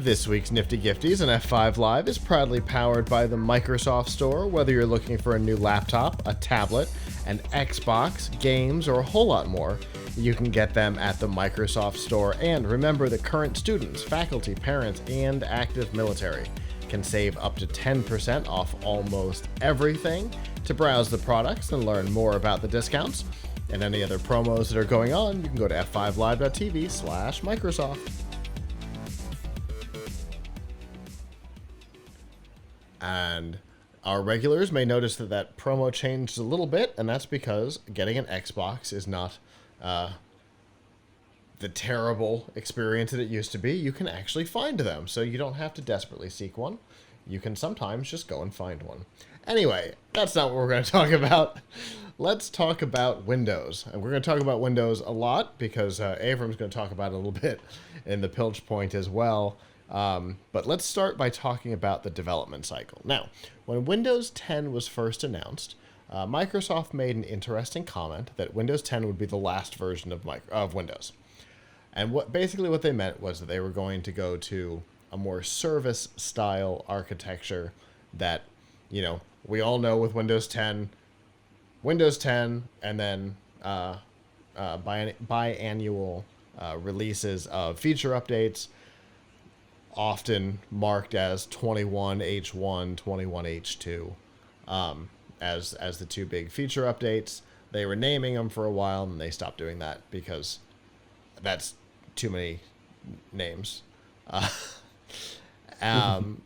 This week's Nifty Gifties and F5 Live is proudly powered by the Microsoft Store. Whether you're looking for a new laptop, a tablet, an Xbox, games, or a whole lot more, you can get them at the Microsoft Store. And remember that current students, faculty, parents, and active military can save up to 10% off almost everything. To browse the products and learn more about the discounts and any other promos that are going on, you can go to f5live.tv/Microsoft. And our regulars may notice that that promo changed a little bit, and that's because getting an Xbox is not the terrible experience that it used to be. You can actually find them, so you don't have to desperately seek one. You can sometimes just go and find one. Anyway, that's not what we're going to talk about. Let's talk about Windows. And we're going to talk about Windows a lot because Avram's going to talk about it a little bit in the Pilch Point as well. But let's start by talking about the development cycle. Now, when Windows 10 was first announced, Microsoft made an interesting comment that Windows 10 would be the last version of Windows. And what they meant was that they were going to go to a more service-style architecture that, you know, we all know with Windows 10, and then biannual releases of feature updates, often marked as 21H1, 21H2, as the two big feature updates. They were naming them for a while, and they stopped doing that because that's too many names. And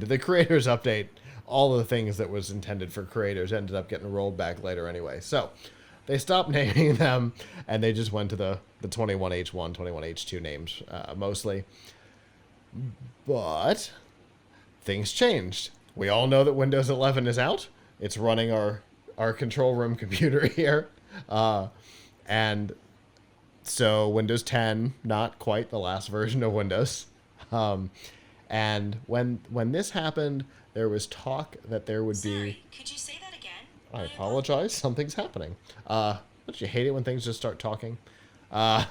the creators update, all the things that was intended for creators ended up getting rolled back later anyway. So they stopped naming them, and they just went to the 21H1, 21H2 names mostly. But things changed. We all know that Windows 11 is out. It's running our control room computer here. And so Windows 10, not quite the last version of Windows. And when this happened, there was talk that there would be... Could you say that again? I apologize. Something's happening. Don't you hate it when things just start talking? That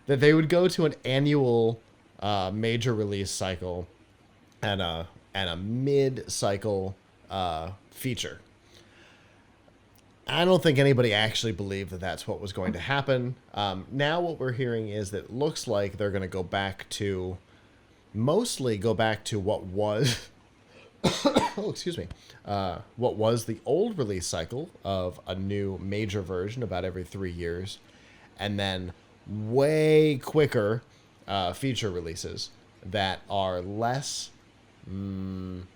they would go to an annual major release cycle and a mid-cycle feature. I don't think anybody actually believed that that's what was going to happen. Now what we're hearing is that it looks like they're going to mostly go back to what was... what was the old release cycle of a new major version about every 3 years, and then way quicker feature releases that are less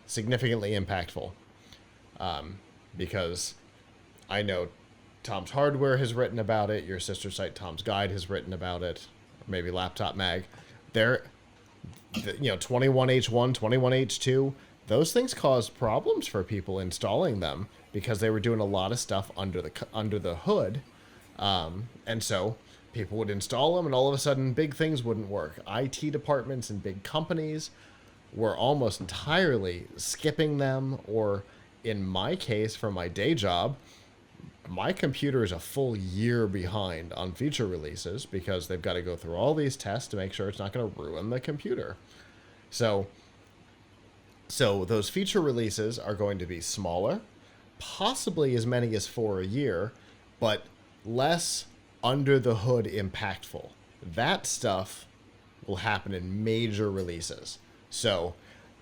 significantly impactful. Because I know Tom's Hardware has written about it, your sister site Tom's Guide has written about it, or maybe Laptop Mag. 21H1, 21H2, those things caused problems for people installing them because they were doing a lot of stuff under the hood. And so people would install them, and all of a sudden big things wouldn't work. IT departments and big companies were almost entirely skipping them, or in my case, for my day job, my computer is a full year behind on feature releases because they've got to go through all these tests to make sure it's not going to ruin the computer. So those feature releases are going to be smaller, possibly as many as 4 a year, but less under the hood impactful. That stuff will happen in major releases. So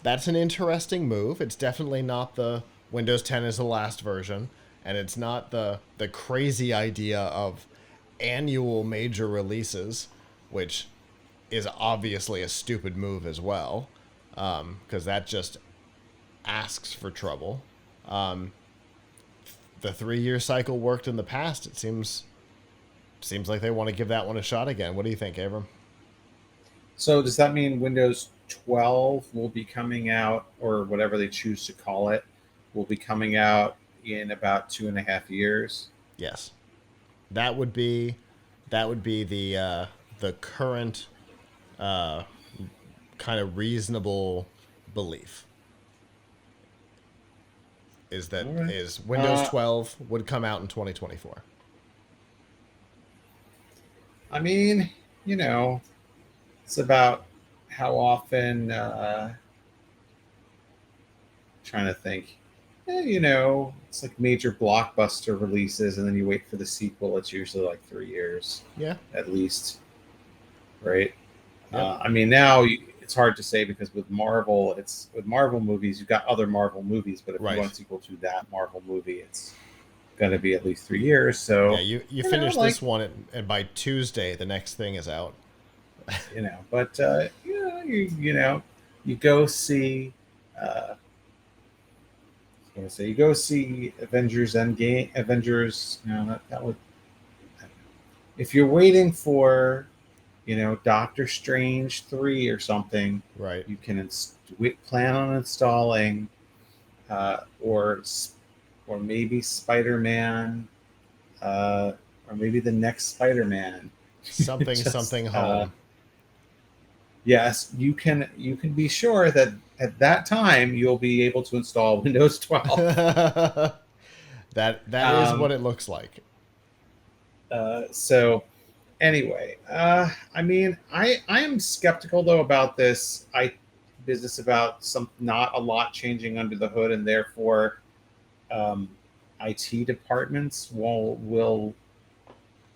that's an interesting move. It's definitely not the Windows 10 is the last version, and it's not the crazy idea of annual major releases, which is obviously a stupid move as well, because that just asks for trouble. The 3-year cycle worked in the past. It seems like they want to give that one a shot again. What do you think, Avram? So does that mean Windows 12 will be coming out, or whatever they choose to call it, will be coming out in about 2.5 years? Yes, that would be the current kind of reasonable belief. Is that right. is Windows 12 would come out in 2024. I mean, it's about how often? Trying to think. It's like major blockbuster releases, and then you wait for the sequel. It's usually like 3 years, Yeah. at least, right? Yep. I mean, now it's hard to say because with Marvel, with Marvel movies, you've got other Marvel movies, but if you Right. want a sequel to that Marvel movie, it's going to be at least 3 years. Yeah. So, You finish like, this one, and by Tuesday, the next thing is out. but you go see. I was gonna say you go see Avengers Endgame. Avengers. No, that would. If you're waiting for, Doctor Strange 3 or something, Right. you can plan on installing, or maybe Spider-Man, or maybe the next Spider-Man. Something Just something home. yes, you can be sure that at that time you'll be able to install Windows 12. That is Um, what it looks like. so anyway, I mean, I am skeptical though about this business about some not a lot changing under the hood, and therefore um, IT departments will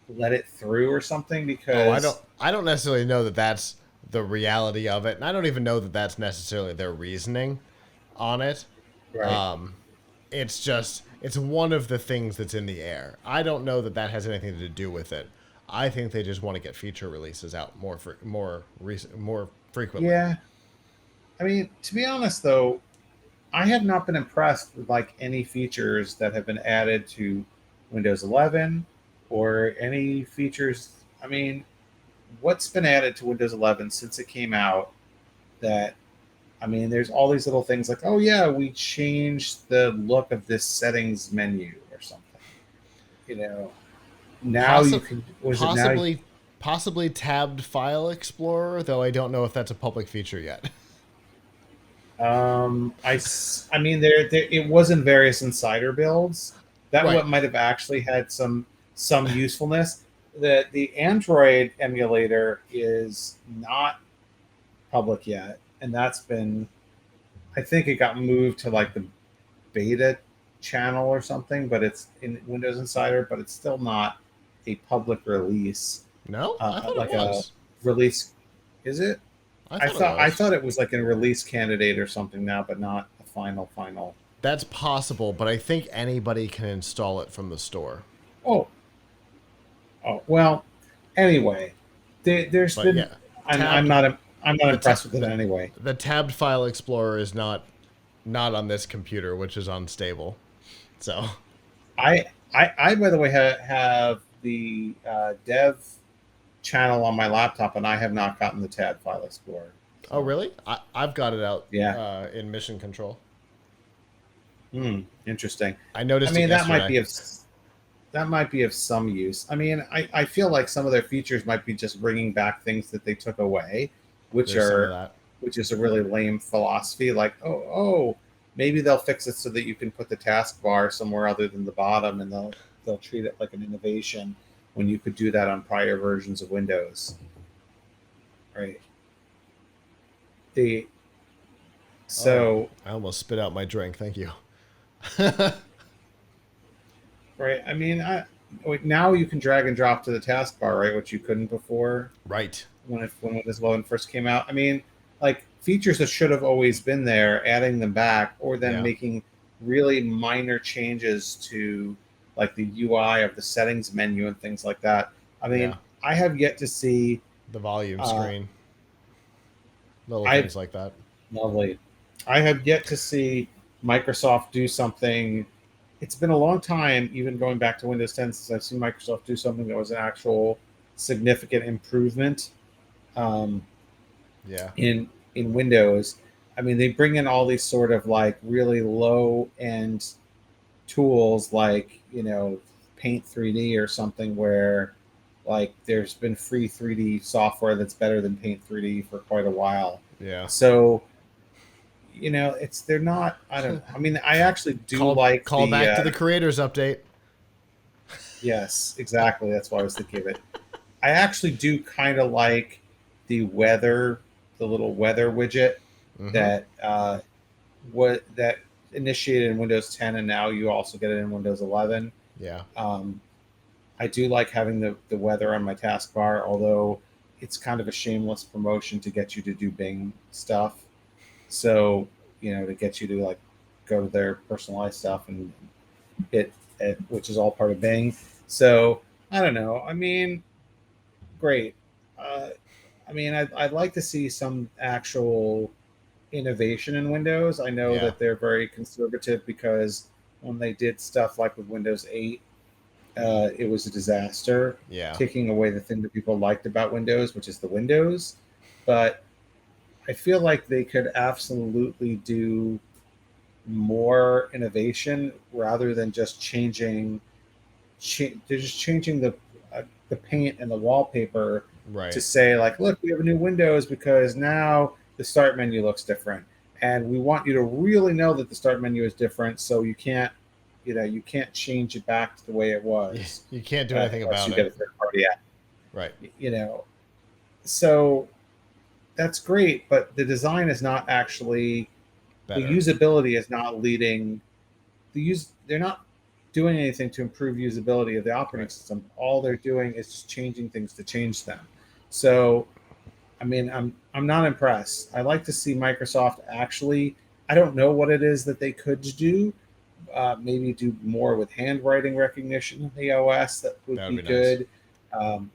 let it through or something Oh, because I don't necessarily know that that's the reality of it, and I don't even know that that's necessarily their reasoning on it. right. Um, it's one of the things that's in the air. I don't know that that has anything to do with it. I think they just want to get feature releases out more frequently. Yeah, I mean, to be honest though, I have not been impressed with like any features that have been added to Windows 11 or any features. I mean, what's been added to Windows 11 since it came out that I mean, there's all these little things like, oh yeah, we changed the look of this settings menu or something. You know, now you Possi- can. Was it now? possibly tabbed file explorer, though I don't know if that's a public feature yet. I mean, there it was in various insider builds. That Right. what might have actually had some usefulness. The Android emulator is not public yet, and that's been. I think it got moved to like the beta channel or something, but it's in Windows Insider, but it's still not a public release. No, I thought it Like a was. release, is it? I I thought it thought I was. thought it was like a release candidate or something now, but not a final. That's possible, but I think anybody can install it from the store. Oh, well. Anyway, there's But been. yeah, I'm tabbed not. I'm not the ta- impressed with it anyway. the tabbed file explorer is not on this computer, which is unstable. So, I by the way have the dev channel on my laptop, and I have not gotten the tab file explorer. oh So really? I've got it out yeah. in mission control. Interesting. I I noticed it mean, yesterday. that might be of some use. I mean, I feel like some of their features might be just bringing back things that they took away, which There's some of are that. which is a really lame philosophy. Like, maybe they'll fix it so that you can put the taskbar somewhere other than the bottom, and they'll treat it like an innovation when you could do that on prior versions of Windows, right? The Oh, so I almost spit out my drink. Thank you. right. I mean, now you can drag and drop to the taskbar, right? Which you couldn't before. Right. When Windows 11 first came out. I mean, like features that should have always been there, adding them back, or then Yeah. making really minor changes to like the UI of the settings menu and things like that. I mean, Yeah. I have yet to see. The volume Uh, screen. Little I things like that. Lovely. I have yet to see Microsoft do something. It's been a long time, even going back to Windows 10, since I've seen Microsoft do something that was an actual significant improvement. Um, Yeah. in Windows. I mean, they bring in all these sort of like really low end tools, like Paint 3D or something, where like there's been free 3D software that's better than Paint 3D for quite a while. Yeah. So they're not. I don't know. I mean, I actually do like Call the. back to the creators update. Yes, exactly. That's why I was thinking of it. I actually do kind of like the weather, the little weather widget that that initiated in Windows 10, and now you also get it in Windows 11. Yeah. I do like having the weather on my taskbar, although it's kind of a shameless promotion to get you to do Bing stuff. So, to get you to like go to their personalized stuff and hit it, which is all part of Bing. So I don't know. I mean, great. I'd like to see some actual innovation in Windows. I know Yeah. that they're very conservative because when they did stuff like with Windows 8, it was a disaster, Yeah. taking away the thing that people liked about Windows, which is the Windows. But I feel like they could absolutely do more innovation rather than just changing. They're just changing the paint and the wallpaper to Right. say like, look, we have a new Windows because now the start menu looks different, and we want you to really know that the start menu is different, so you can't change it back to the way it was You can't do anything unless about you get a it. third party app. Right. You know, so that's great, but the design is not actually the Better. usability is not leading they're not doing anything to improve usability of the operating Right. system. All they're doing is just changing things to change them. So I'm not impressed. I like to see Microsoft actually. I don't know what it is that they could do. Maybe do more with handwriting recognition in the OS. That would That would be be nice. good. Um,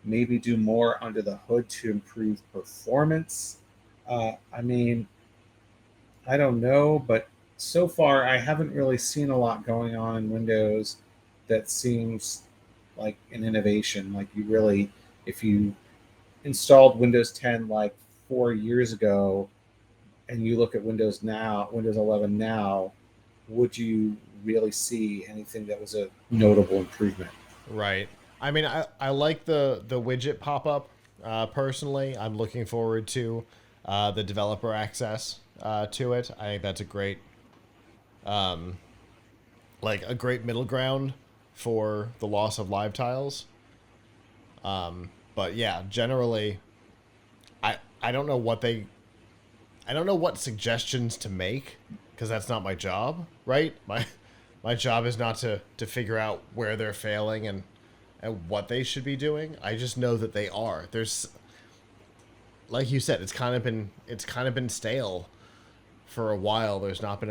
Maybe do more under the hood to improve performance. I mean, I don't know, but so far I haven't really seen a lot going on in Windows that seems like an innovation. Like you really, if you installed Windows 10 like 4 years ago, and you look at Windows now, Windows 11 now, would you really see anything that was a notable improvement? Right. I mean, I like the widget pop up. Personally, I'm looking forward to the developer access to it. I think that's a great, like a great middle ground for the loss of live tiles. But yeah, generally, I don't know what I don't know what suggestions to make because that's not my job, right? My job is not to figure out where they're failing and what they should be doing. I just know that they are. There's, like you said, it's kind of been stale for a while. There's not been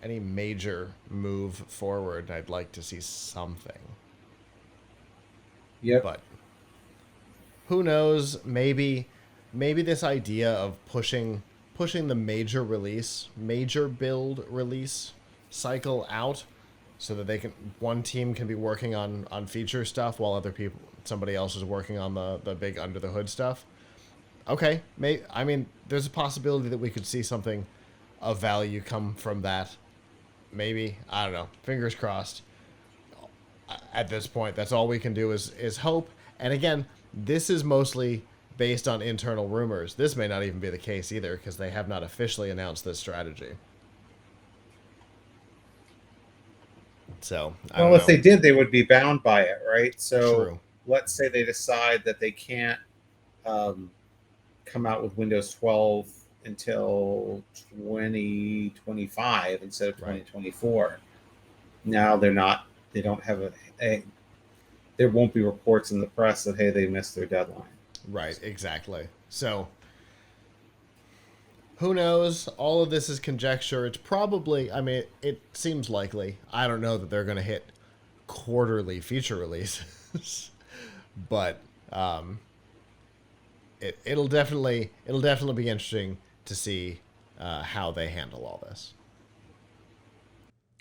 any major move forward. I'd like to see something. Yep. But who knows? Maybe this idea of pushing the major build release cycle out so that one team can be working on feature stuff while somebody else is working on the big under the hood stuff. Okay, I mean, there's a possibility that we could see something of value come from that. Maybe, I don't know. Fingers crossed. At this point, that's all we can do is hope. And again, this is mostly based on internal rumors. This may not even be the case either because they have not officially announced this strategy. So, I don't Well, if know. they did, they would be bound by it, right? So True. let's say they decide that they can't um, come out with Windows 12 until 2025 instead of Right. 2024. Now they don't have there won't be reports in the press that, hey, they missed their deadline. Right, exactly. So, who knows? All of this is conjecture. It's probably, I mean, it seems likely. I don't know that they're going to hit quarterly feature releases, but it'll definitely be interesting to see how they handle all this.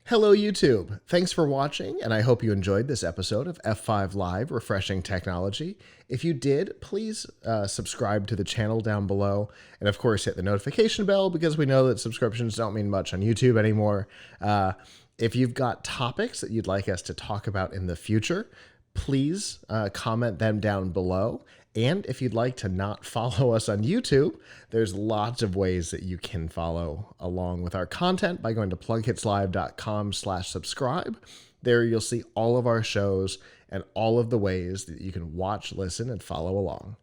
Hello, YouTube. Thanks for watching, and I hope you enjoyed this episode of F5 Live Refreshing Technology. If you did, please subscribe to the channel down below, and of course, hit the notification bell because we know that subscriptions don't mean much on YouTube anymore. If you've got topics that you'd like us to talk about in the future, please comment them down below. And if you'd like to not follow us on YouTube, there's lots of ways that you can follow along with our content by going to plughitslive.com/subscribe. There you'll see all of our shows and all of the ways that you can watch, listen, and follow along.